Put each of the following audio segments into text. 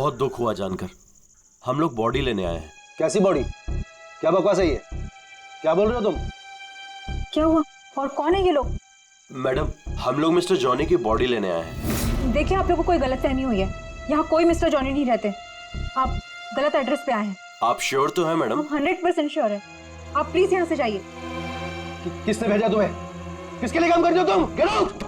बहुत दुख हुआ जानकर। हम लोग बॉडी लेने आए हैं। कैसी बॉडी? क्या बकवास है ये? क्या बोल रहे हो तुम? क्या हुआ और कौन है ये लोग? मैडम, हम लोग मिस्टर जॉनी की बॉडी लेने आए हैं। देखिए, आप लोगों को कोई गलतफहमी हुई है। यहाँ कोई मिस्टर जॉनी नहीं रहते। आप गलत एड्रेस पे आए हैं। आप श्योर तो हैं मैडम? हम 100% श्योर है। आप प्लीज यहाँ से जाइए। किसने भेजा तुम्हें? किसके लिए काम करते हो तुम? Get out!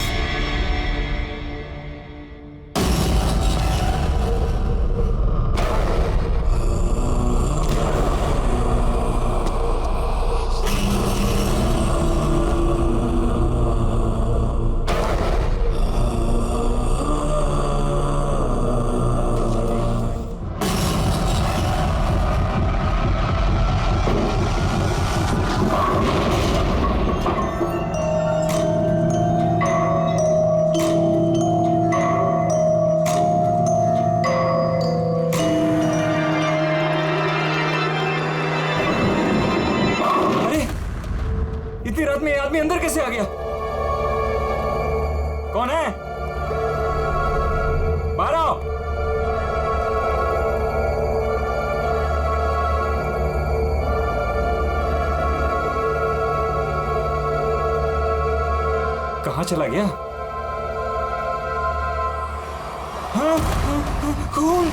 इतनी रात में ये आदमी अंदर कैसे आ गया? कौन है? बाहर आओ। कहाँ चला गया? हाँ, कौन?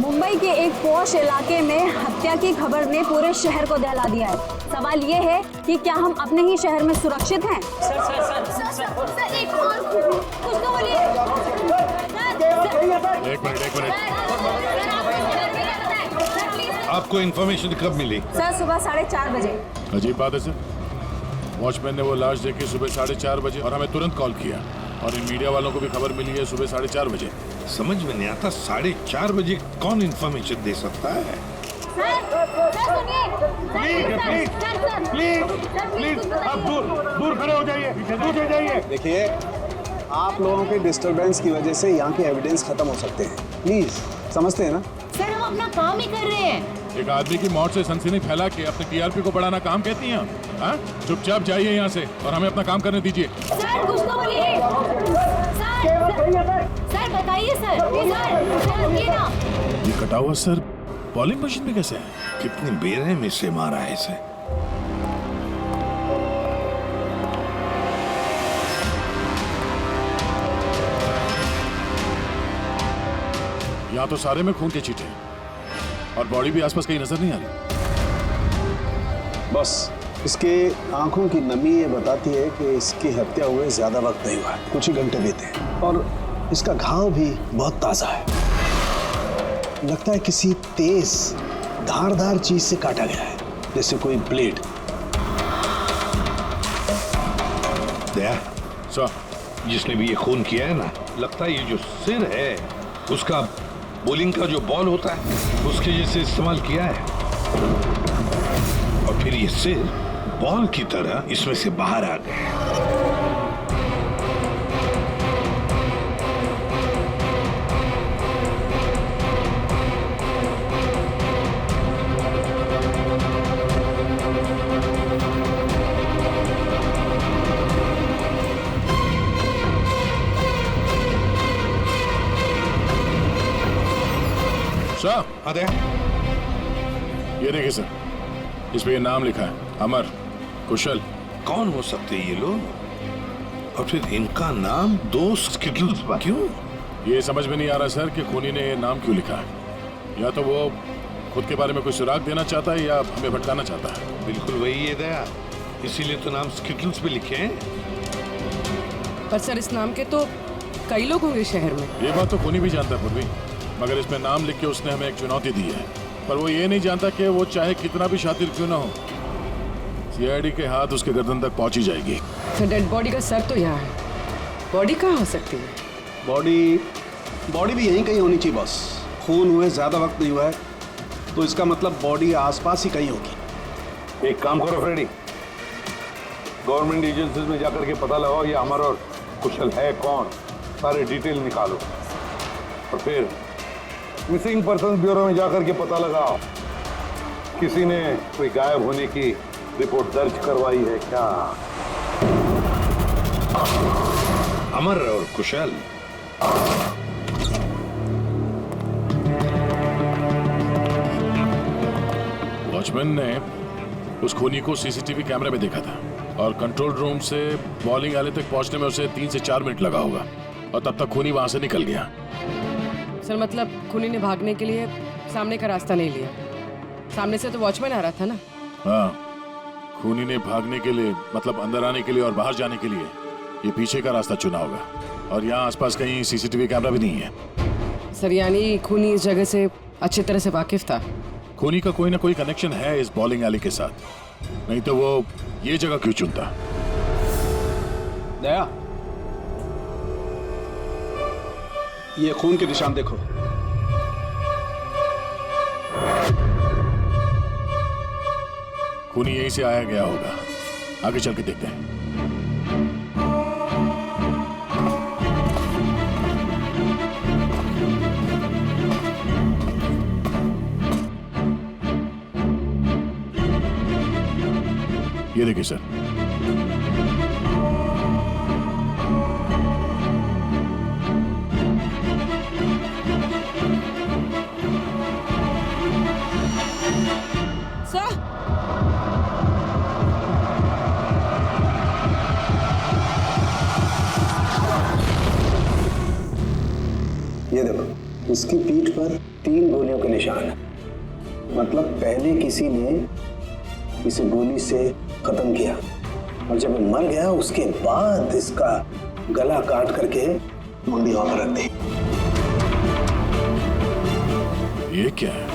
मुंबई के एक पॉश इलाके में हत्या की खबर ने पूरे शहर को दहला दिया है। सवाल ये है कि क्या हम अपने ही शहर में सुरक्षित हैं? सर, एक और कुछ तो बोलिए। एक मिनट। आपको इन्फॉर्मेशन कब मिली? सर, सुबह 4:30 बजे। अजीब बात है सर। वॉचमैन ने वो लाश देखी सुबह 4:30 बजे और हमें तुरंत कॉल किया, और इन मीडिया वालों को भी खबर मिली है सुबह 4:30 बजे। समझ में नहीं आता 4:30 बजे कौन इन्फॉर्मेशन दे सकता है? प्लीज आप दूर खड़े हो जाइए, दूर जाइए। देखिए, आप लोगों के डिस्टरबेंस की वजह से यहाँ के एविडेंस खत्म हो सकते हैं। प्लीज, समझते हैं ना? सर, हम अपना काम ही कर रहे हैं। एक आदमी की मौत से सनसनी फैला के अपने टीआरपी को बढ़ाना काम कहती हैं? हाँ? चुपचाप जाइए यहाँ से और हमें अपना काम करने दीजिए। सर, कुछ तो बोलिए। सर, बताइए सर, ये ना। ये कटा हुआ सर बॉलिंग मशीन में कैसे है? कितनी बेरहमी से मारा है इसे। यहाँ तो सारे में खून के छींटे हैं और बॉडी भी आसपास कहीं नजर नहीं आ रही। बस इसके आंखों की नमी ये बताती है कि इसकी हत्या हुए ज्यादा वक्त नहीं हुआ, कुछ ही घंटे बीते हैं। और इसका घाव भी बहुत ताजा है। लगता है किसी तेज धारदार चीज से काटा गया है, जैसे कोई ब्लेड। दया सर, जिसने भी ये खून किया है ना, लगता है ये जो सिर है उसका बॉलिंग का जो बॉल होता है उसके जैसे इस्तेमाल किया है, और फिर ये सिर बॉल की तरह इसमें से बाहर आ गए। सर, आते हैं। ये देखिए सर, इस पे ये नाम लिखा है, अमर कुशल। कौन हो सकते हैं ये लोग? और फिर इनका नाम दोस्त क्यों? ये समझ में नहीं आ रहा सर कि खूनी ने ये नाम क्यों लिखा है। या तो वो खुद के बारे में कोई सुराग देना चाहता है या हमें भटकाना चाहता है। बिल्कुल वही है दया, इसीलिए तो नाम स्किटल्स पे लिखे हैं। पर सर, इस नाम के तो कई लोग होंगे शहर में। ये बात तो खूनी भी जानता है पूर्वी, मगर इसमें नाम लिख के उसने हमें एक चुनौती दी है। पर वो ये नहीं जानता कि वो चाहे कितना भी शातिर क्यों ना हो, सीआईडी के हाथ उसके गर्दन तक पहुंची जाएगी। तो डेड बॉडी का सर तो यहाँ है, बॉडी कहाँ हो सकती है? बॉडी भी यहीं कहीं होनी चाहिए बॉस। खून हुए ज्यादा वक्त नहीं हुआ है, तो इसका मतलब बॉडी आसपास ही कहीं होगी। एक काम करो फ्रेडी, गवर्नमेंट एजेंसीज में जाकर के पता लगाओ ये अमर और कुशल है कौन, सारे डिटेल निकालो, और फिर मिसिंग पर्सन ब्यूरो में जाकर के पता लगाओ किसी ने कोई गायब होने की रिपोर्ट दर्ज करवाई है क्या? अमर और कुशल, वॉचमैन ने उस खूनी को सीसीटीवी कैमरे में देखा था और कंट्रोल रूम से बॉलिंग एली तक पहुंचने में उसे 3 से 4 मिनट लगा होगा और तब तक खूनी वहां से निकल गया। सर मतलब खूनी ने भागने के लिए सामने का रास्ता नहीं लिया, सामने से तो वॉचमैन आ रहा था ना। हाँ, खूनी ने भागने के लिए मतलब अंदर आने के लिए और बाहर जाने के लिए ये पीछे का रास्ता चुना होगा और यहाँ आसपास कहीं सीसीटीवी कैमरा भी नहीं है। सर यानी खूनी इस जगह से अच्छी तरह से वाकिफ था। खूनी का कोई ना कोई कनेक्शन है इस बॉलिंग एली के साथ, नहीं तो वो ये जगह क्यों चुनता? दया, ये खून के निशान देखो। खूनी यहीं से आया गया होगा, आगे चल के देखते हैं। ये देखिए सर, सर ये देखो, इसकी पीठ पर 3 गोलियों के निशान है। मतलब पहले किसी ने इसे गोली से खत्म किया और जब वो मर गया उसके बाद इसका गला काट करके मुंडी वहां पर रख दी। ये क्या है?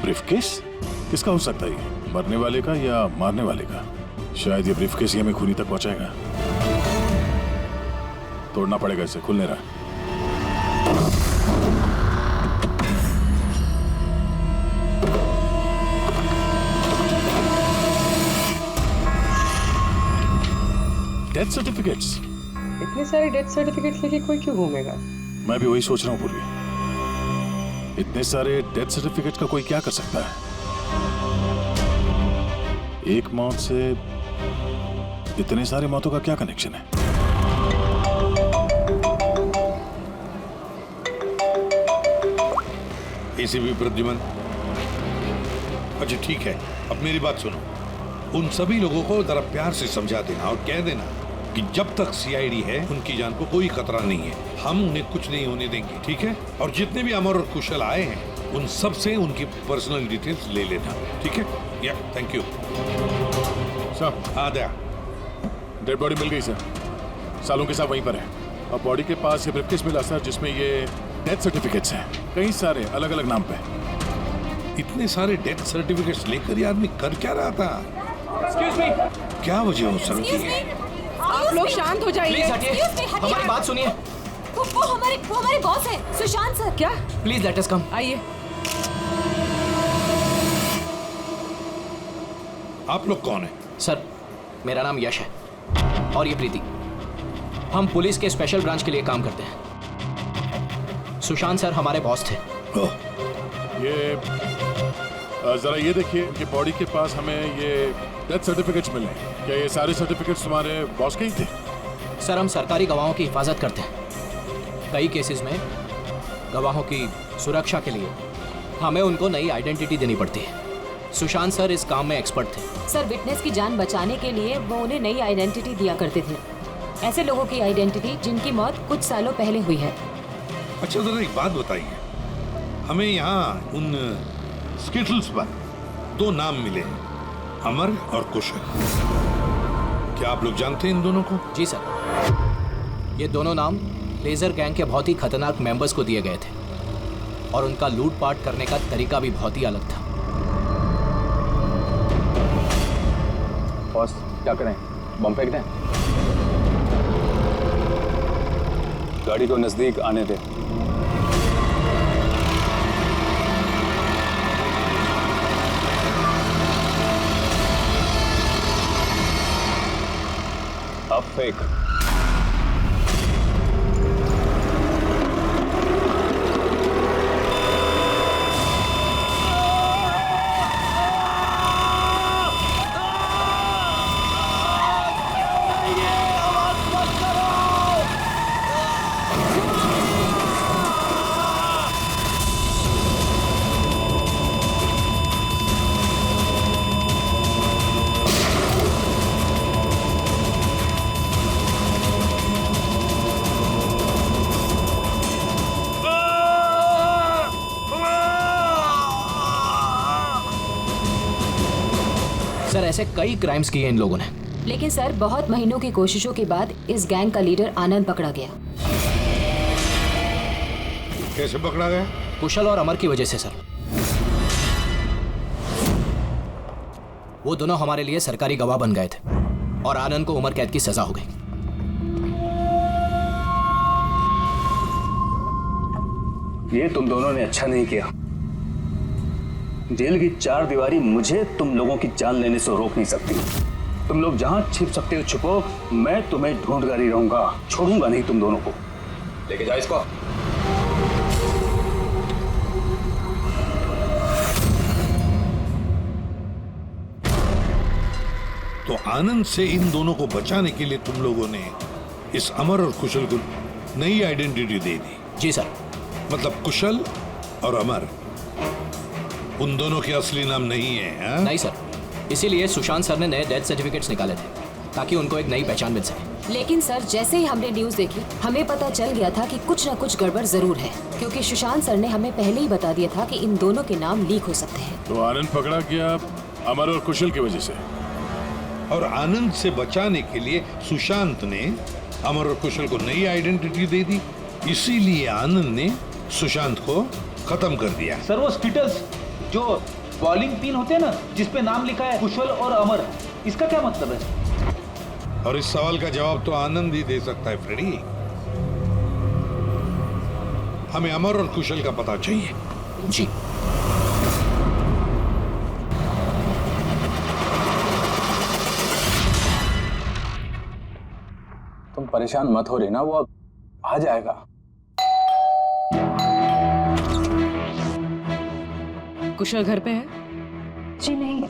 ब्रीफकेस? किसका हो सकता है ये? मरने वाले का या मारने वाले का? शायद ये ब्रीफकेस ही हमें खूनी तक पहुंचाएगा। तोड़ना पड़ेगा इसे, खुल नहीं रहा। Death certificates? इतने सारे डेथ सर्टिफिकेट लेके कोई क्यों घूमेगा? मैं भी वही सोच रहा हूँ पूर्वी, इतने सारे डेथ सर्टिफिकेट का कोई क्या कर सकता है? एक मौत से इतने सारे मौतों का क्या कनेक्शन है? एसीपी प्रद्युमन, अच्छा ठीक है, अब मेरी बात सुनो। उन सभी लोगों को जरा प्यार से समझा देना और कह देना कि जब तक सीआईडी है उनकी जान को कोई खतरा नहीं है, हम उन्हें कुछ नहीं होने देंगे, ठीक है? और जितने भी अमर और कुशल आए हैं उन सब से उनकी पर्सनल डिटेल्स ले लेना, ठीक है? या थैंक यू सर। हाँ दया, डेड बॉडी मिल गई सर, सालों के साथ वहीं पर है और बॉडी के पास ये ब्रीफकेस मिला सर जिसमें ये डेथ सर्टिफिकेट्स हैं, कई सारे अलग अलग नाम पे। इतने सारे डेथ सर्टिफिकेट्स लेकर ये आदमी कर क्या रहा था? एक्सक्यूज मी, क्या वजह हो सकती है? आप लोग शांत हो जाइए। प्लीज हटिए, हमारी बात सुनिए। वो हमारे बॉस है, सुशांत सर। क्या? प्लीज लेट अस कम। आइए। आप लोग कौन है? सर, मेरा नाम यश है और ये प्रीति। हम पुलिस के स्पेशल ब्रांच के लिए काम करते हैं। सुशांत सर हमारे बॉस थे। ओह, ये जरा ये देखिए, उनकी बॉडी के पास हमें ये डेथ सर्टिफिकेट्स मिले हैं। क्या ये सारे सर्टिफिकेट्स तुम्हारे बॉस के ही थे? सर, हम सरकारी गवाहों की हिफाजत करते हैं। कई केसेस में गवाहों की सुरक्षा के लिए हमें उनको नई आइडेंटिटी देनी पड़ती है। सुशांत सर इस काम में एक्सपर्ट थे। सर, विटनेस की जान बचाने के लिए वो उन्हें नई आइडेंटिटी दिया करते थे, ऐसे लोगों की आइडेंटिटी जिनकी मौत कुछ सालों पहले हुई है। अच्छा जरा एक बात बताइए, हमें यहाँ उन स्किटल्स पर 2 नाम मिले हैं, अमर और कुशल। क्या आप लोग जानते हैं इन दोनों को? जी सर, ये दोनों नाम लेजर गैंग के बहुत ही खतरनाक मेंबर्स को दिए गए थे और उनका लूटपाट करने का तरीका भी बहुत ही अलग था। बॉस क्या करें, बम फेंक दें? गाड़ी को नजदीक आने दें। अब फेंक। ऐसे कई क्राइम्स किए इन लोगों ने। लेकिन सर बहुत महीनों की कोशिशों के बाद इस गैंग का लीडर आनंद पकड़ा गया। कैसे पकड़ा गया? कुशल और अमर की वजह से सर। वो दोनों हमारे लिए सरकारी गवाह बन गए थे और आनंद को उम्र कैद की सजा हो गई। ये तुम दोनों ने अच्छा नहीं किया। जेल की चार दीवारी मुझे तुम लोगों की जान लेने से रोक नहीं सकती। तुम लोग जहां छिप सकते हो छुपो, मैं तुम्हें ढूंढ कर ही रहूंगा, छोड़ूंगा नहीं तुम दोनों को। लेके जाओ इसको। तो आनंद से इन दोनों को बचाने के लिए तुम लोगों ने इस अमर और कुशल को नई आइडेंटिटी दे दी। जी सर। मतलब कुशल और अमर उन दोनों के असली नाम नहीं है, हाँ? नहीं सर, इसीलिए सुशांत सर ने नए डेथ सर्टिफिकेट्स निकाले थे ताकि उनको एक नई पहचान मिल सके। लेकिन सर जैसे ही हमने न्यूज़ देखी हमें पता चल गया था कि कुछ न कुछ गड़बड़ जरूर है, क्योंकि सुशांत सर ने हमें पहले ही बता दिया था कि इन दोनों के नाम लीक हो सकते हैं। तो आनंद पकड़ा गया अमर और कुशल की वजह से, और आनंद से बचाने के लिए सुशांत ने अमर और कुशल को नई आइडेंटिटी दे दी। इसीलिए आनंद ने सुशांत को खत्म कर दिया। सर वो स्टेटस जो बॉलिंग पिन होते हैं ना, जिसपे नाम लिखा है कुशल और अमर, इसका क्या मतलब है? और इस सवाल का जवाब तो आनंद ही दे सकता है फ्रेडी। हमें अमर और कुशल का पता चाहिए। जी। तुम परेशान मत हो रही ना, वो आ जाएगा। कुशल घर पे है? जी नहीं।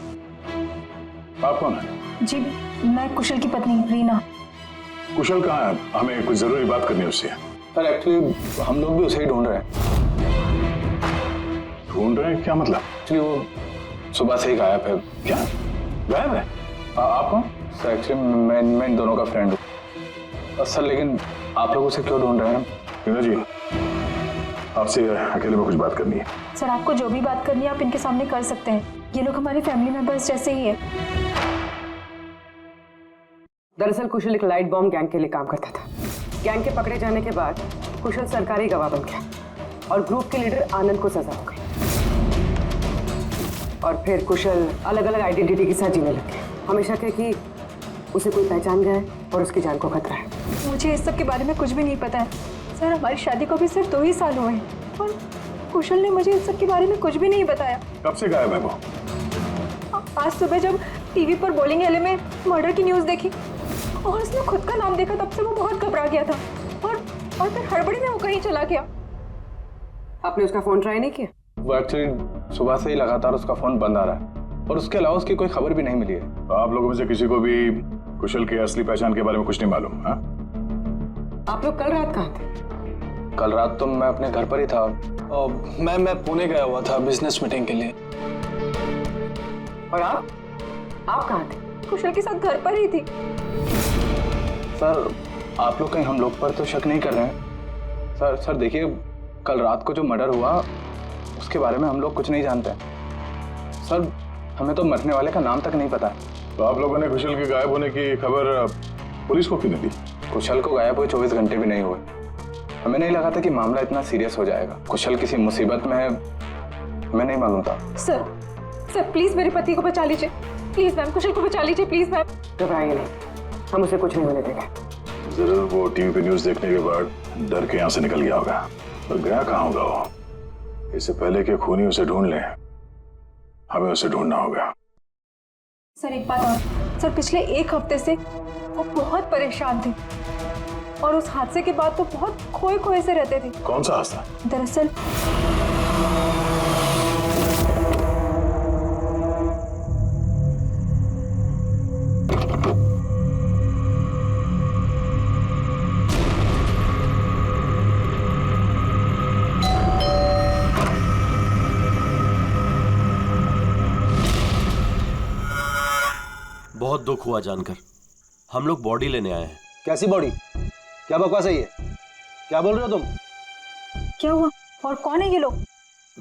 आप कौन है? जी मैं कुशल की पत्नी रीना। कुशल कहाँ है? हमें कुछ जरूरी बात करनी है उससे। सर एक्चुअली हम लोग भी उसे ही ढूंढ रहे हैं। ढूंढ रहे हैं क्या मतलब? एक्चुअली वो सुबह से ही गायब है। क्या गायब है? आप कौन? सर एक्चुअली मैं इन दोनों का फ्रेंड हूँ। सर लेकिन आप लोग उसे क्यों ढूंढ रहे हैं? रीना जी, आपसे अकेले में कुछ बात करनी है। सर आपको जो भी बात करनी है आप इनके सामने कर सकते हैं, ये लोग हमारे फैमिली मेंबर्स जैसे ही है। दरअसल कुशल एक लाइट बॉम्ब गैंग के लिए काम करता था। गैंग के पकड़े जाने के बाद कुशल सरकारी गवाह बन गया और ग्रुप के लीडर आनंद को सजा हो गई। और फिर कुशल अलग अलग आइडेंटिटी के साथ जीने लग गया। हमेशा कहे कि उसे कोई पहचान गया है और उसकी जान को खतरा है। मुझे इस सब के बारे में कुछ भी नहीं पता है सर। हमारी शादी को भी सिर्फ 2 ही साल हुए हैं और कुशल ने मुझे इस सब के बारे में कुछ भी नहीं बताया। कब से गायब है वो? आज सुबह जब टीवी पर बॉलिंग एले में मर्डर की न्यूज़ देखी और उसने खुद का नाम देखा, तब से वो बहुत घबरा गया था और फिर हड़बड़ी में वो कहीं चला गया। आपने उसका फोन ट्राई नहीं किया? वो एक्चुअली सुबह से ही लगातार उसका फोन बंद आ रहा है और उसके अलावा उसकी कोई खबर भी नहीं मिली है। आप लोगों में से किसी को भी कुशल के असली पहचान के बारे में कुछ नहीं मालूम? हाँ, आप लोग कल रात कहाँ थे? कल रात तो मैं अपने घर पर ही था और मैं पुणे गया हुआ था बिजनेस मीटिंग के लिए। और आप कहाँ थे? कुशल के साथ घर पर ही थी। सर आप लोग कहीं हम लोग पर तो शक नहीं कर रहे हैं? सर देखिए, कल रात को जो मर्डर हुआ उसके बारे में हम लोग कुछ नहीं जानते। सर हमें तो मरने वाले का नाम तक नहीं पता। तो आप लोगों ने कुशल के गायब होने की खबर पुलिस को क्यों नहीं दी? कुशल को गायब हुए 24 घंटे भी नहीं हुए। हमें नहीं लगा था कि मामला इतना सीरियस हो जाएगा। कुशल किसी मुसीबत में है, हमें नहीं मालूम था। सर प्लीज मेरे पति को बचा लीजिए, प्लीज मैम। कुशल को बचा लीजिए प्लीज मैम। घबराइए नहीं, हम उसे कुछ नहीं होने देंगे। जरूर वो टीवी पे न्यूज देखने के बाद डर के यहाँ से निकल गया होगा। पर गया कहाँ होगा वो? इससे पहले कि खूनी उसे ढूंढ ले, हमें उसे ढूंढना होगा। सर एक बात और, सर पिछले 1 हफ्ते से वो बहुत परेशान थे और उस हादसे के बाद तो बहुत खोए से रहते थे। कौन सा हादसा? दरअसल बहुत दुख हुआ जानकर। हम लोग बॉडी लेने आए हैं। कैसी बॉडी? क्या बकवास है ये? क्या बोल रहे हो तुम? क्या हुआ और कौन है ये लोग?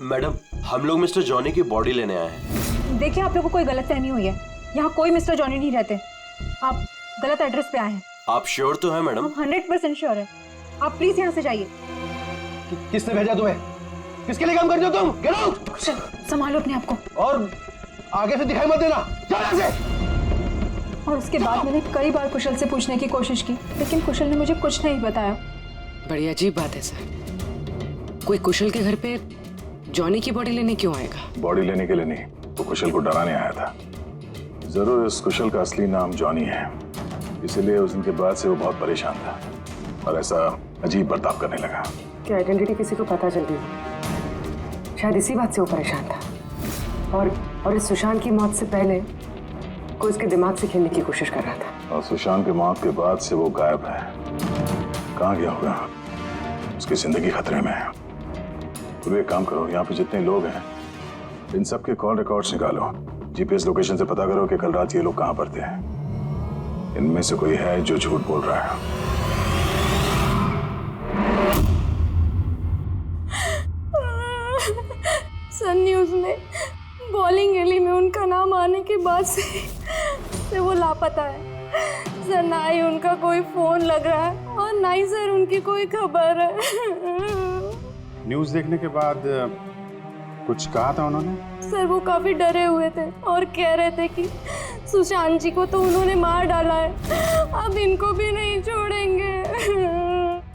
मैडम, हम लोग मिस्टर जॉनी की बॉडी लेने आए हैं। देखिए आप लोगों को कोई गलतफहमी हुई है। यहाँ कोई मिस्टर जॉनी नहीं रहते। आप गलत एड्रेस पे आए हैं। आप श्योर तो हैं मैडम? हम 100% श्योर है। आप प्लीज यहाँ से जाइए। किसने भेजा तुम्हें? किसके लिए काम करते हो तुम? Get out! कुशल, संभालो अपने आप को। और आगे से दिखाई मत देना। जाओ यहाँ से। और उसके बाद मैंने कई बार कुशल से पूछने की कोशिश की, लेकिन कुशल ने मुझे कुछ नहीं बताया। बड़ी अजीब बात है सर। कोई कुशल के घर पे जॉनी की बॉडी लेने क्यों आएगा? बॉडी लेने के लिए नहीं, वो कुशल को डराने आया था। जरूर इस कुशल का असली नाम जॉनी है, इसीलिए उस दिन के बाद से वो बहुत परेशान था और ऐसा अजीब बर्ताव करने लगा। कि आइडेंटिटी किसी को पता चल गई, शायद इसी बात से वो परेशान था। और इस सुशांत की मौत से पहले कोई उसके दिमाग से खेलने की कोशिश कर रहा था। और सुशांत की मौत के बाद से वो गायब है। कहाँ गया होगा? उसकी जिंदगी खतरे में है। तो एक काम करो, यहाँ पे जितने लोग हैं इन सब के कॉल रिकॉर्ड्स निकालो, जीपीएस लोकेशन से पता करो कि कल रात ये लोग कहाँ पर थे। इनमें से कोई है जो झूठ बोल रहा है। सन न्यूज़ में बॉलिंग एली में उनका नाम आने के बाद से वो लापता है सर। ना ही उनका कोई फोन लग रहा है और ना ही सर उनकी कोई खबर है। न्यूज़ देखने के बाद कुछ कहा था उन्होंने? सर वो काफी डरे हुए थे और कह रहे थे कि सुशांत जी को तो उन्होंने मार डाला है, अब इनको भी नहीं छोड़ेंगे।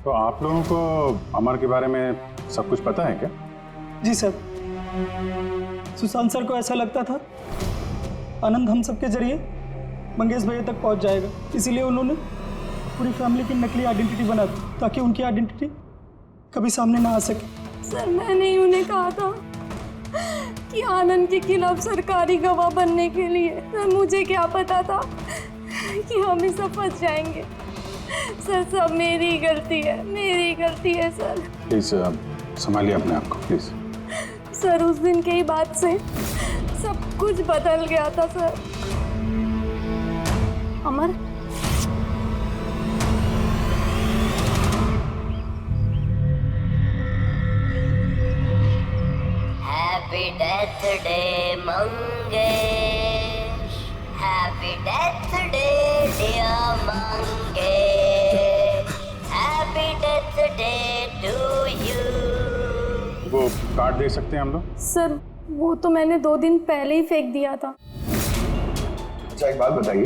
तो आप लोगों को अमर के बारे में सब कुछ पता है क्या? जी सर, सुशांत सर को ऐसा लगता था आनंद हम सबके जरिए मंगेश भैया तक पहुंच जाएगा, इसीलिए उन्होंने पूरी फैमिली की नकली आइडेंटिटी बना दी ताकि उनकी आइडेंटिटी कभी सामने ना आ सके। सर मैंने ही उन्हें कहा था कि आनंद के खिलाफ सरकारी गवाह बनने के लिए। सर मुझे क्या पता था कि हम ही सब फंस जाएंगे। सर सब मेरी गलती है, मेरी गलती है सर। प्लीज संभालिए अपने आप को प्लीज। सर उस दिन के ही बाद से सब कुछ बदल गया था sir. Amar, happy death day Mangesh, happy death day dear Mangesh, happy death day to you. वो कार्ड दे सकते हैं हम लोग? सर वो तो मैंने 2 दिन पहले ही फेंक दिया था। अच्छा एक बात बताइए,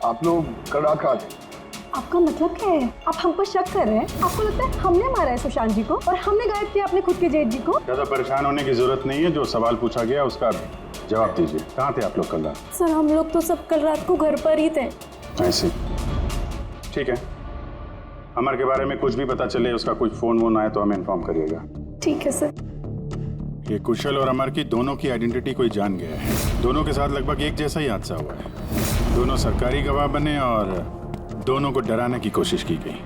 आप लोग कल रात कहाँ थे? आपका मतलब क्या है? आप हम पर शक कर रहे हैं? आपको लगता है हमने मारा है सुशांत जी को और हमने गायब किया अपने खुद के जेठ जी को? ज्यादा परेशान होने की जरूरत नहीं है, जो सवाल पूछा गया उसका जवाब दीजिए। कहाँ थे आप लोग कल रात? सर हम लोग तो सब कल रात को घर पर ही थे। ऐसे ठीक है, अमर के बारे में कुछ भी पता चले, उसका कुछ फोन वोन आए तो हमें इन्फॉर्म करिएगा। ठीक है सर। ये कुशल और अमर की दोनों की आइडेंटिटी कोई जान गया है। दोनों के साथ लगभग एक जैसा ही हादसा हुआ है। दोनों सरकारी गवाह बने और दोनों को डराने की कोशिश की गई।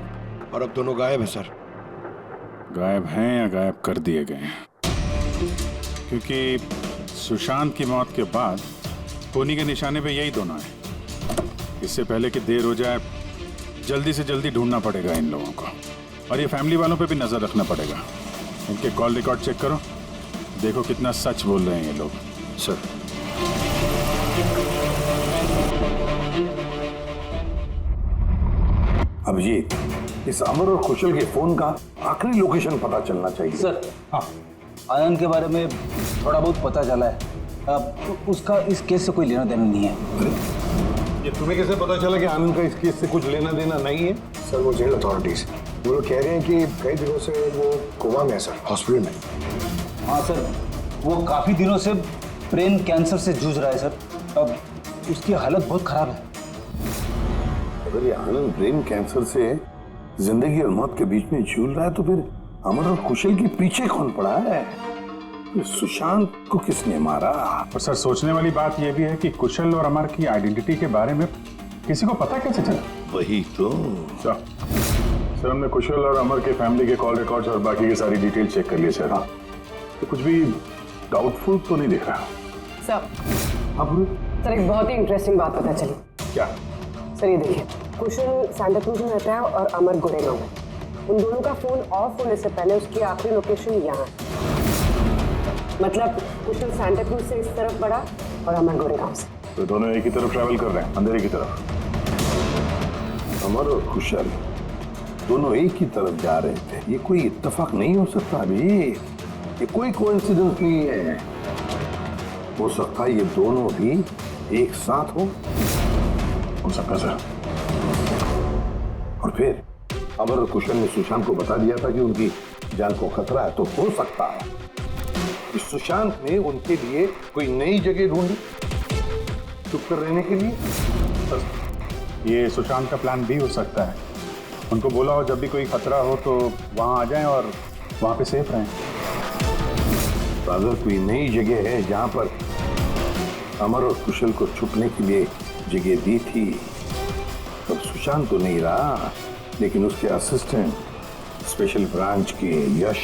और अब दोनों गायब है सर। गायब हैं या गायब कर दिए गए हैं? क्योंकि सुशांत की मौत के बाद खूनी के निशाने पे यही दोनों हैं। इससे पहले कि देर हो जाए, जल्दी से जल्दी ढूंढना पड़ेगा इन लोगों को। और ये फैमिली वालों पे भी नजर रखना पड़ेगा। इनके कॉल रिकॉर्ड चेक करो, देखो कितना सच बोल रहे हैं ये लोग। सर अभिजीत, इस अमर और कुशल के फोन का आखिरी लोकेशन पता चलना चाहिए। सर हाँ, आनंद के बारे में थोड़ा बहुत पता चला है। उसका इस केस से कोई लेना देना नहीं है। ये तुम्हें कैसे पता चला कि आनंद का इस केस से कुछ लेना देना नहीं है? सर वो जेल अथॉरिटीज वो लोग कह रहे हैं कि कई दिनों से वो कोमा में है सर, हॉस्पिटल में। हाँ सर, वो काफ़ी दिनों से ब्रेन कैंसर से जूझ रहा है सर। अब उसकी हालत बहुत खराब है। अगर ये आनंद ब्रेन कैंसर से जिंदगी और मौत के बीच में झूल रहा है तो फिर अमर और कुशल के पीछे कौन पड़ा है? ये सुशांत को किसने मारा? और सर सोचने वाली बात यह भी है कि कुशल और अमर की आइडेंटिटी के बारे में किसी को पता कैसे चला? वही तो। सर हमने कुशल और अमर के फैमिली के कॉल रिकॉर्ड्स और बाकी की सारी डिटेल चेक कर लिए सर। तो कुछ भी डाउटफुल तो नहीं दिख रहा सर। अब सर एक बहुत ही इंटरेस्टिंग बात पता चली। क्या? सर ये देखिए, कुशल सांता क्रूज में रहता है और अमर गोरेगांव में। उन दोनों का फोन ऑफ होने से पहले उसकी आखिरी लोकेशन यहाँ है। मतलब कुशल सांता क्रूज से इस तरफ बढ़ा और अमर गोरेगांव से। तो दोनों एक ही तरफ ट्रैवल कर रहे हैं, अंधेरे की तरफ। अमर और कुशल दोनों एक ही तरफ जा रहे थे। ये कोई इत्तेफाक नहीं हो सकता अभी, ये कोई कोइंसिडेंस नहीं है। हो सकता है ये दोनों भी एक साथ हो सकता सर। और फिर अमर और कुशल ने सुशांत को बता दिया था कि उनकी जान को खतरा है, तो हो सकता है कि सुशांत ने उनके लिए कोई नई जगह ढूंढी चुप कर रहने के लिए। ये सुशांत का प्लान भी हो सकता है। उनको बोला हो जब भी कोई खतरा हो तो वहां आ जाएं और वहां पे सेफ रहें। तो अगर कोई नई जगह है जहां पर अमर और कुशल को छुपने के लिए जगह दी थी, तब सुशांत तो नहीं रहा, लेकिन उसके असिस्टेंट स्पेशल ब्रांच के यश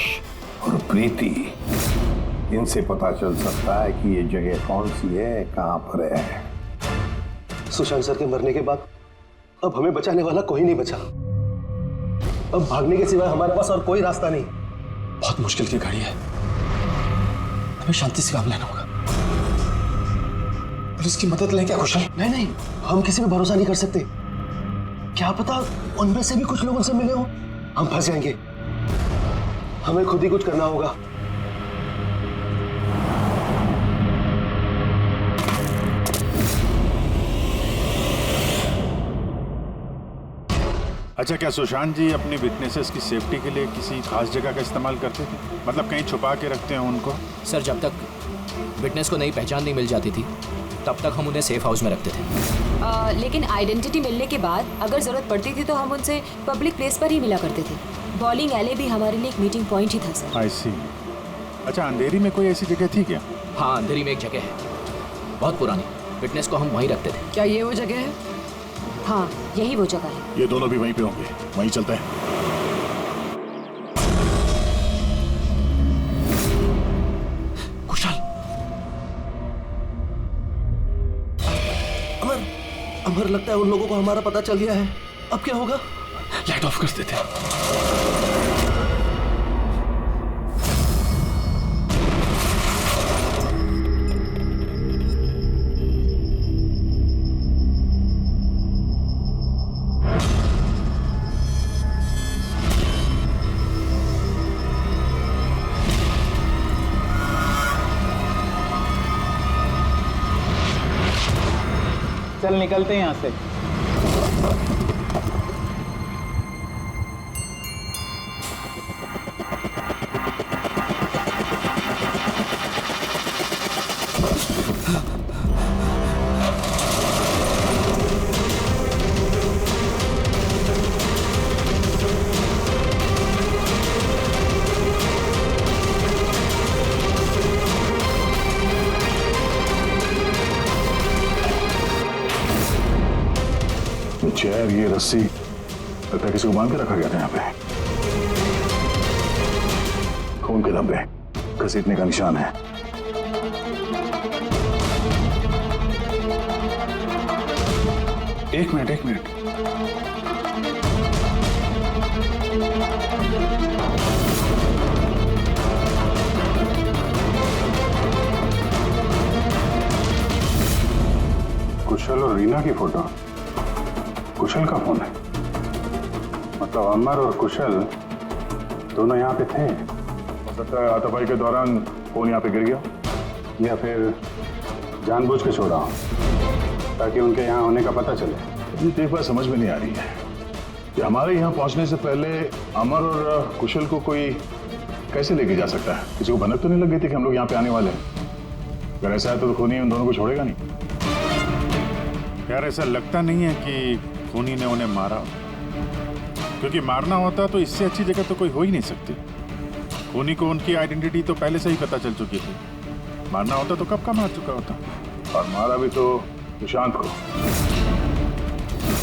और प्रीति, इनसे पता चल सकता है कि ये जगह कौन सी है, कहां पर है। सुशांत सर के मरने के बाद अब हमें बचाने वाला कोई नहीं बचा। अब भागने के सिवाय हमारे पास और कोई रास्ता नहीं। बहुत मुश्किल की घड़ी है, हमें शांति से काम लेना होगा। पुलिस की मदद लें क्या कुशल? नहीं नहीं, हम किसी पे भरोसा नहीं कर सकते। क्या पता उनमें से भी कुछ लोग उनसे मिले हो, हम फंस जाएंगे। हमें खुद ही कुछ करना होगा। अच्छा, क्या सुशांत जी अपनी विटनेसेस की सेफ्टी के लिए किसी खास जगह का इस्तेमाल करते थे? मतलब कहीं छुपा के रखते हैं उनको? सर, जब तक विटनेस को नई पहचान नहीं मिल जाती थी तब तक हम उन्हें सेफ हाउस में रखते थे। लेकिन आइडेंटिटी मिलने के बाद अगर जरूरत पड़ती थी तो हम उनसे पब्लिक प्लेस पर ही मिला करते थे। बॉलिंग एले भी हमारे लिए एक मीटिंग पॉइंट ही था सर। आई सी। अच्छा, अंधेरी में कोई ऐसी जगह थी क्या? हाँ, अंधेरी में एक जगह है, बहुत पुरानी। विटनेस को हम वहीं रखते थे। क्या ये वो जगह है? हाँ, यही वो जगह है। ये दोनों भी वहीं पे होंगे, वहीं चलते हैं। कुशल, अमर, अमर लगता है उन लोगों को हमारा पता चल गया है। अब क्या होगा? लाइट ऑफ कर देते हैं। चल निकलते हैं यहाँ से। चेयर, ये रस्सी, लगता है किसी को बांध के रखा गया था यहाँ पे। खून के धब्बे, घसीटने का निशान है। एक मिनट, एक मिनट। कुशल और रीना की फोटो। कुशल का फोन है, मतलब अमर और कुशल दोनों यहाँ पे थे। हो सकता है हाथापाई के दौरान फोन यहाँ पे गिर गया, या फिर जानबूझ के छोड़ा ताकि उनके यहाँ होने का पता चले। मुझे एक बात समझ में नहीं आ रही है कि हमारे यहाँ पहुँचने से पहले अमर और कुशल को कोई कैसे लेके जा सकता है? किसी को भनक तो नहीं लग गई थी कि हम लोग यहाँ पे आने वाले हैं? अगर ऐसा है तो खूनी उन दोनों को छोड़ेगा नहीं। यार, ऐसा लगता नहीं है कि खूनी ने उन्हें मारा, क्योंकि मारना होता तो इससे अच्छी जगह तो कोई हो ही नहीं सकती। खूनी को उनकी आइडेंटिटी तो पहले से ही पता चल चुकी थी। मारना होता तो कब का मार चुका होता। और मारा भी तो सुशांत को,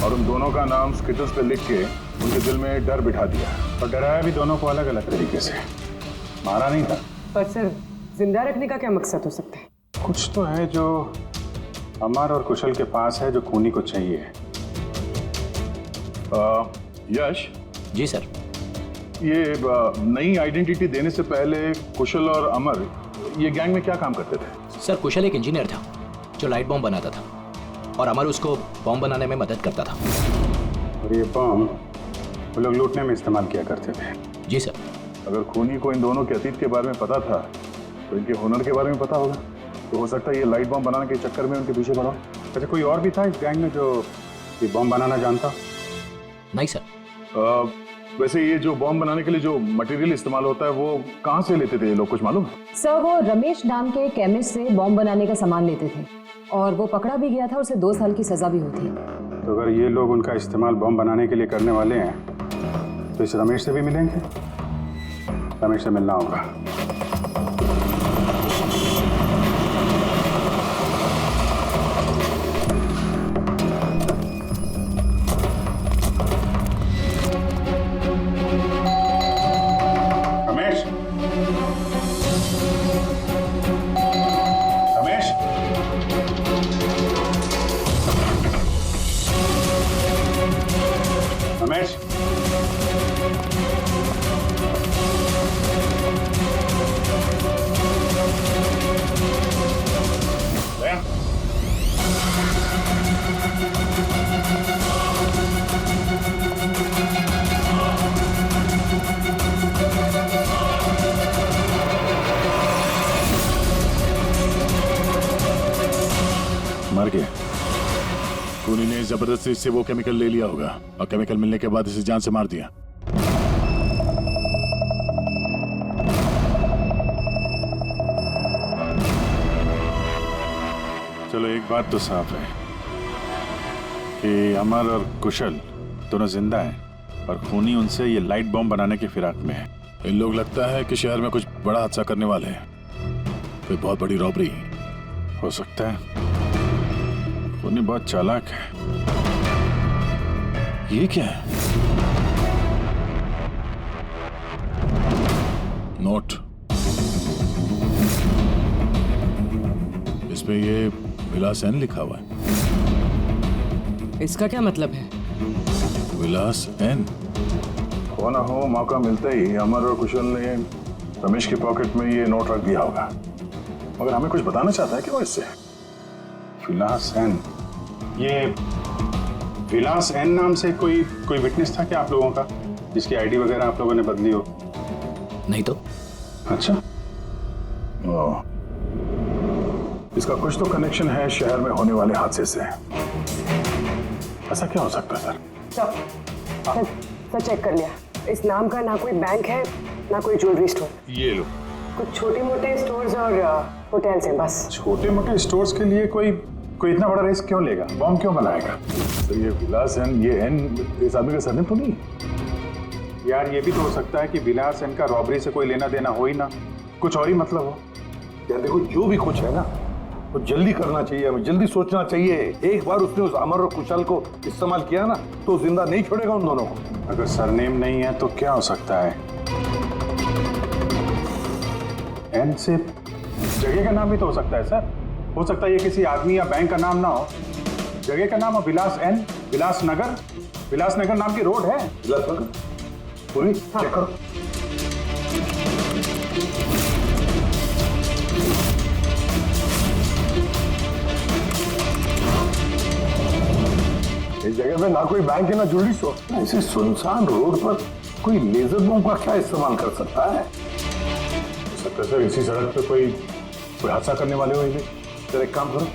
और उन दोनों का नाम स्केचेस पे लिख के उनके दिल में डर बिठा दिया, और डराया भी दोनों को अलग अलग तरीके से। मारा नहीं था। पर सर, जिंदा रखने का क्या मकसद हो सकता है? कुछ तो है जो अमर और कुशल के पास है, जो खूनी को चाहिए। यश जी सर। ये नई आइडेंटिटी देने से पहले कुशल और अमर ये गैंग में क्या काम करते थे? सर, कुशल एक इंजीनियर था जो लाइट बॉम्ब बनाता था। और अमर उसको बॉम्ब बनाने में मदद करता था। और ये बॉम्ब वो लोग लूटने में इस्तेमाल किया करते थे। जी सर। अगर खूनी को इन दोनों के अतीत के बारे में पता था तो इनके हुनर के बारे में पता होगा। तो हो सकता है ये लाइट बॉम्ब बनाने के चक्कर में उनके पीछे पड़ा। अच्छा, कोई और भी था इस गैंग में जो ये बॉम्ब बनाना जानता? नहीं सर। वैसे ये जो बॉम्ब बनाने के लिए जो मटेरियल इस्तेमाल होता है वो कहाँ से लेते थे ये लोग, कुछ मालूम है? सर, वो रमेश नाम के केमिस्ट से बॉम्ब बनाने का सामान लेते थे और वो पकड़ा भी गया था, उसे 2 साल की सजा भी होती है। तो अगर ये लोग उनका इस्तेमाल बॉम्ब बनाने के लिए करने वाले हैं तो इस रमेश से भी मिलेंगे। रमेश से मिलना होगा। मर गया। खूनी ने जबरदस्ती इससे वो केमिकल ले लिया होगा और केमिकल मिलने के बाद इसे जान से मार दिया। चलो एक बात तो साफ है कि अमर और कुशल दोनों जिंदा हैं और खूनी उनसे ये लाइट बॉम्ब बनाने की फिराक में है। इन लोग लगता है कि शहर में कुछ बड़ा हादसा करने वाले हैं, कोई बहुत बड़ी रॉबरी हो सकता है। खूनी बहुत चालाक है। ये क्या है? नोट, इस पे ये विलास एन लिखा हुआ है। इसका क्या मतलब है? विलास एन। हो ना हो, मौका मिलते ही अमर और कुशल ने रमेश की पॉकेट में ये नोट रख दिया होगा। मगर हमें कुछ बताना चाहता है कि वो इससे विलास एन। ये विलास एन नाम से कोई विटनेस था क्या आप लोगों का, जिसकी आईडी वगैरह आप लोगों ने बदली हो? नहीं तो। अच्छा। इसका कुछ तो कनेक्शन है शहर में होने वाले हादसे से। ऐसा क्या हो सकता है सर? सर चेक कर लिया। इस नाम का ना कोई बैंक है ना कोई ज्वेलरी स्टोर। ये लो। कुछ छोटे मोटे स्टोर्स और होटल्स हैं बस। छोटे मोटे स्टोर्स के लिए कोई इतना बड़ा रिस्क क्यों लेगा? बॉम्ब क्यों बनाएगा? तो ये विलास एन, ये एन इस आदमी का सरनेम तो नहीं? यार ये भी तो हो सकता है कि विलास एन का रॉबरी से कोई लेना देना हो ही ना, कुछ और ही मतलब हो। यार देखो, जो भी कुछ है ना वो जल्दी करना चाहिए, हमें जल्दी सोचना चाहिए। एक बार उसने उस अमर और कुशल को इस्तेमाल किया ना तो जिंदा नहीं छोड़ेगा उन दोनों को। अगर सरनेम नहीं है तो क्या हो सकता है? एन से जगह का नाम भी तो हो सकता है सर। हो सकता है ये किसी आदमी या बैंक का नाम ना हो, जगह का नाम हो विलास एन, विलासनगर। विलासनगर नाम की रोड है। विलासनगर पूरी चेक करो। इस जगह में ना कोई बैंक है ना ज्वेलरी स्टोर। ऐसे सुनसान रोड पर कोई लेजर बम का क्या इस्तेमाल कर सकता है? हो सकता है सर इसी सड़क पे कोई हादसा करने वाले हो। सर एक काम करो,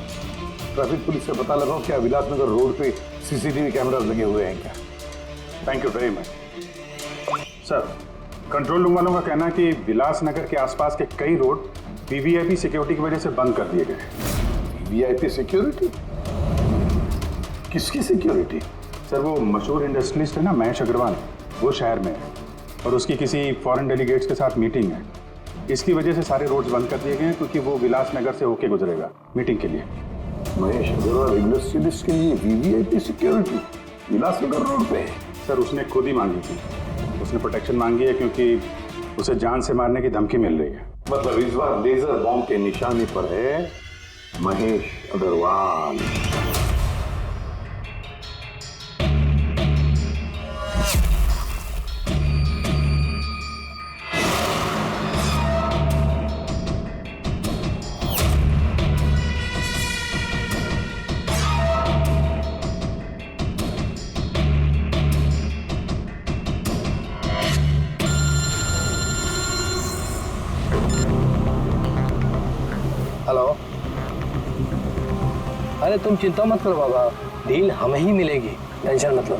ट्रैफिक पुलिस से पता लगाओ क्या विलासनगर रोड पे सीसीटीवी कैमरास लगे हुए हैं क्या? Thank you very much sir. Control room वालों का कहना है कि विलासनगर के आसपास के कई रोड वीवीआईपी सिक्योरिटी की वजह से बंद कर दिए गए। VVIP security? किसकी सिक्योरिटी? सर वो मशहूर इंडस्ट्रियलिस्ट है ना महेश अग्रवाल, वो शहर में है और उसकी किसी फॉरेन डेलीगेट्स के साथ मीटिंग है। इसकी वजह से सारे रोड्स बंद कर दिए गए हैं क्योंकि वो विलासनगर से होके गुजरेगा मीटिंग के लिए। महेश अग्रवाल इंडस्ट्रियलिस्ट के लिए वीवीआईपी सिक्योरिटी विलासनगर रोड पे? सर उसने खुद ही मांगी थी। उसने प्रोटेक्शन मांगी है क्योंकि उसे जान से मारने की धमकी मिल रही है। मतलब इस बार लेजर बॉम्ब के निशाने पर है महेश अग्रवाल। अरे तुम चिंता मत करो बाबा, डील हमें ही मिलेगी, टेंशन मत लो।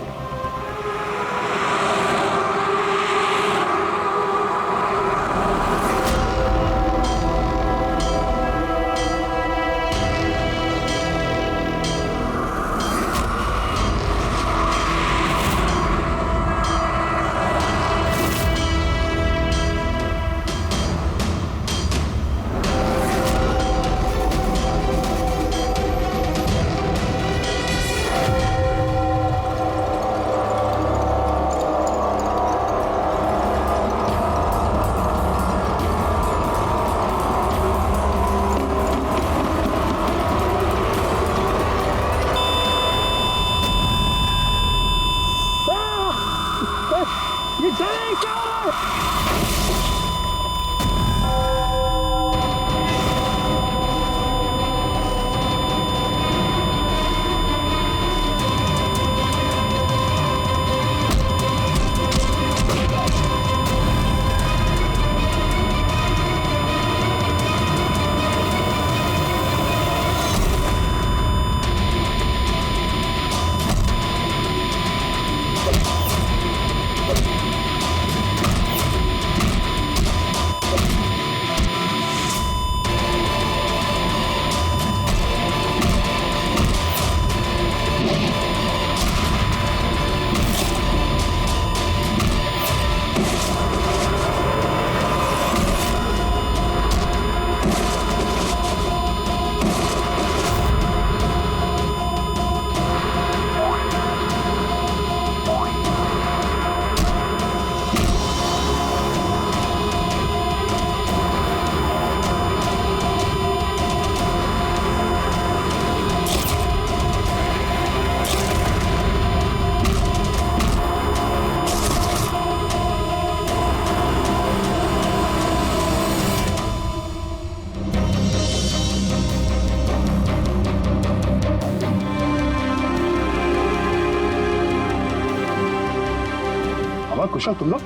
कुशल तुम लोग?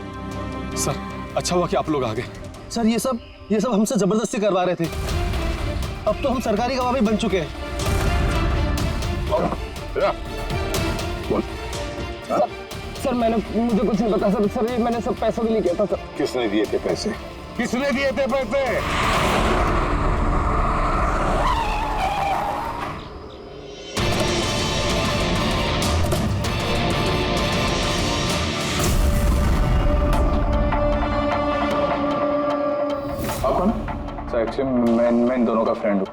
सर अच्छा हुआ कि आप लोग आ गए। सर ये सब हमसे जबरदस्ती करवा रहे थे। अब तो हम सरकारी गवाह भी बन चुके हैं। सर मुझे कुछ नहीं पता सर ये मैंने सब पैसों के लिए किया था सर। किसने दिए थे पैसे? किसने दिए थे पैसे? आप कौन? सर एक्चुअली मैं इन दोनों का फ्रेंड हूँ।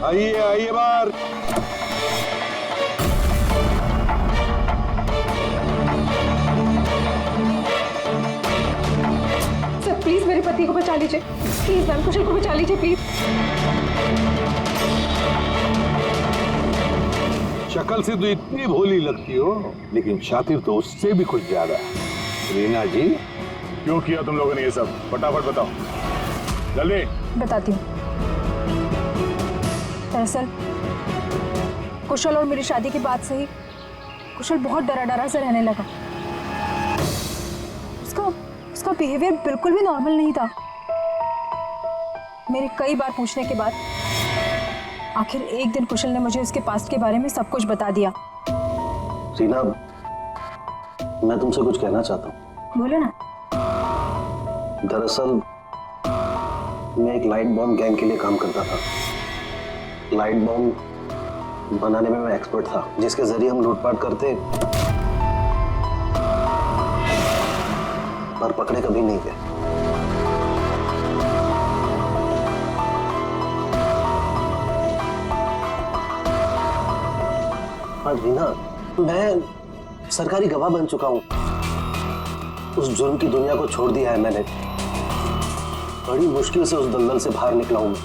आइए बाहर। सर प्लीज मेरे पति को बचा लीजिए, प्लीज मैम, कुशल को बचा लीजिए प्लीज। शक्ल से तो इतनी भोली लगती हो, लेकिन शातिर तो उससे भी कुछ ज्यादा। रीना जी, क्यों किया तुम लोगों ने ये सब? फटाफट बताओ जल्दी। बताती हूँ। दरअसल कुशल और मेरी शादी के बाद से ही कुशल बहुत डरा सा रहने लगा। उसका बिहेवियर बिल्कुल भी नॉर्मल नहीं था। मेरे कई बार पूछने के बाद आखिर एक दिन कुशल ने मुझे उसके पास्ट के बारे में सब कुछ बता दिया। रीना, मैं तुमसे कुछ कहना चाहता हूँ। बोलो ना। दरअसल मैं एक लाइट बॉम्ब गैंग के लिए काम करता था। लाइट बॉम्ब बनाने में मैं एक्सपर्ट था, जिसके जरिए हम लूटपाट करते पर पकड़े कभी नहीं गए। पर रीना, मैं सरकारी गवाह बन चुका हूं। उस जुर्म की दुनिया को छोड़ दिया है मैंने। बड़ी मुश्किल से उस दलदल से बाहर निकला हूं मैं।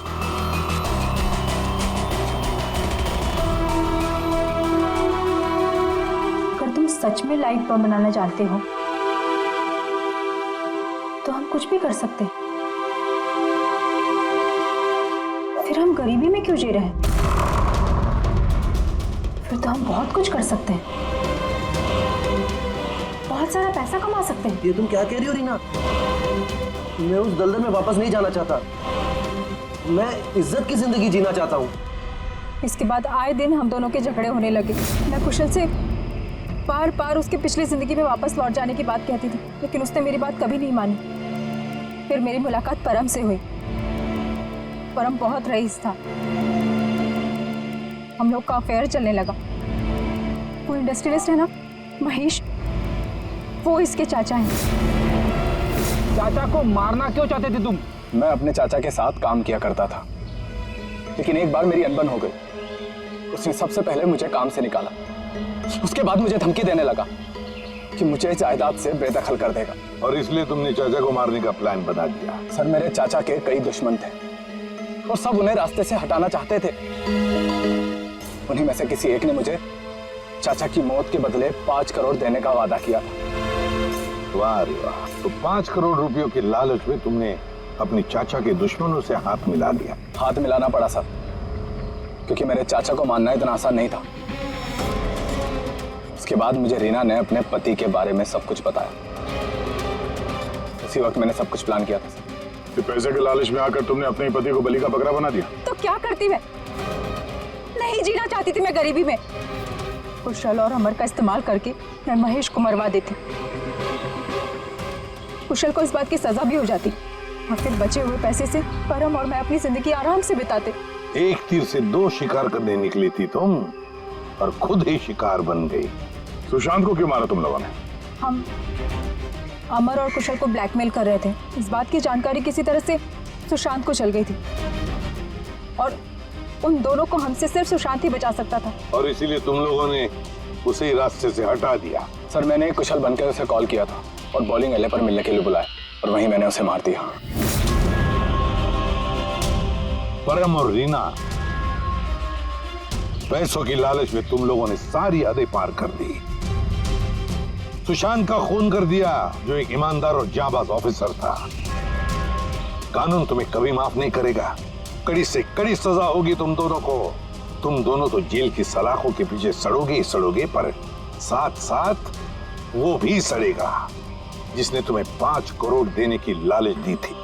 अगर तुम सच में लाइट बम बनाना जानते हो तो हम कुछ भी कर सकते हैं। फिर हम गरीबी में क्यों जी रहे हैं? फिर तो हम बहुत कुछ कर सकते हैं, बहुत बहुत सारा पैसा कमा सकते हैं। ये तुम क्या कह रही हो रीना? मैं उस दलदल में वापस नहीं जाना चाहता। मैं इज्जत की जिंदगी जीना चाहता हूँ। इसके बाद आए दिन हम दोनों के झगड़े होने लगे। मैं कुशल से बार बार उसके पिछली जिंदगी में वापस लौट जाने की बात कहती थी, लेकिन उसने मेरी बात कभी नहीं मानी। फिर मेरी मुलाकात परम से हुई। परम बहुत रईस था। हम लोग का अफेयर चलने लगा। वो इंडस्ट्रियलिस्ट है ना महेश, वो इसके चाचा हैं। चाचा को मारना क्यों चाहते थे तुम? मैं अपने चाचा के साथ काम किया करता था, लेकिन एक बार मेरी अनबन हो गई। उसने सबसे पहले मुझे काम से निकाला। उसके बाद मुझे धमकी देने लगा कि मुझे जायदाद से बेदखल कर देगा। और इसलिए तुमने चाचा को मारने का प्लान बना दिया? सर, मेरे चाचा के कई दुश्मन थे और सब उन्हें रास्ते से हटाना चाहते थे। उन्हीं में से किसी एक ने मुझे चाचा की मौत के बदले 5 करोड़ देने का वादा किया था। वाह रे वाह! तो 5 करोड़ रुपयों के लालच में तुमने अपने चाचा के दुश्मनों से हाथ मिला लिया। हाथ मिलाना पड़ा सर, क्योंकि मेरे चाचा को मानना इतना आसान नहीं था। उसके बाद मुझे रीना ने अपने पति के बारे में सब कुछ बताया। उसी वक्त मैंने सब कुछ प्लान किया था। तो पैसे के लालच में आकर तुमने अपने पति को बलि का बकरा बना दिया। तो क्या करती मैं? नहीं जीना चाहती थी मैं गरीबी में। कुशल और अमर का इस्तेमाल करके मैं महेश को मरवा देती। कुशल को इस बात की सजा भी हो जाती और फिर बचे हुए पैसे से परम और मैं अपनी जिंदगी आराम से बिताते। एक तीर से 2 शिकार करने निकली थी तुम और खुद ही शिकार बन गई। सुशांत को क्यों मारा तुम लोगों ने? हम अमर और कुशल को ब्लैकमेल कर रहे थे। इस बात की जानकारी किसी तरह से सुशांत को चल गई थी और उन दोनों को हमसे सिर्फ सुशांत ही बचा सकता था। और इसीलिए तुम लोगों ने उसे रास्ते से हटा दिया। सर, मैंने कुशल बनकर उसे कॉल किया था और बॉलिंग एले पर मिलने के लिए बुलाया और वहीं मैंने उसे मार दिया। परम और रीना, पैसों की लालच में तुम लोगों ने सारी हदें पार कर दी। सुशांत का खून कर दिया, जो एक ईमानदार और जाबाज ऑफिसर था। कानून तुम्हें कभी माफ नहीं करेगा। कड़ी से कड़ी सजा होगी तुम दोनों को। तुम दोनों तो जेल की सलाखों के पीछे सड़ोगे ही सड़ोगे, पर साथ साथ वो भी सड़ेगा जिसने तुम्हें 5 करोड़ देने की लालच दी थी।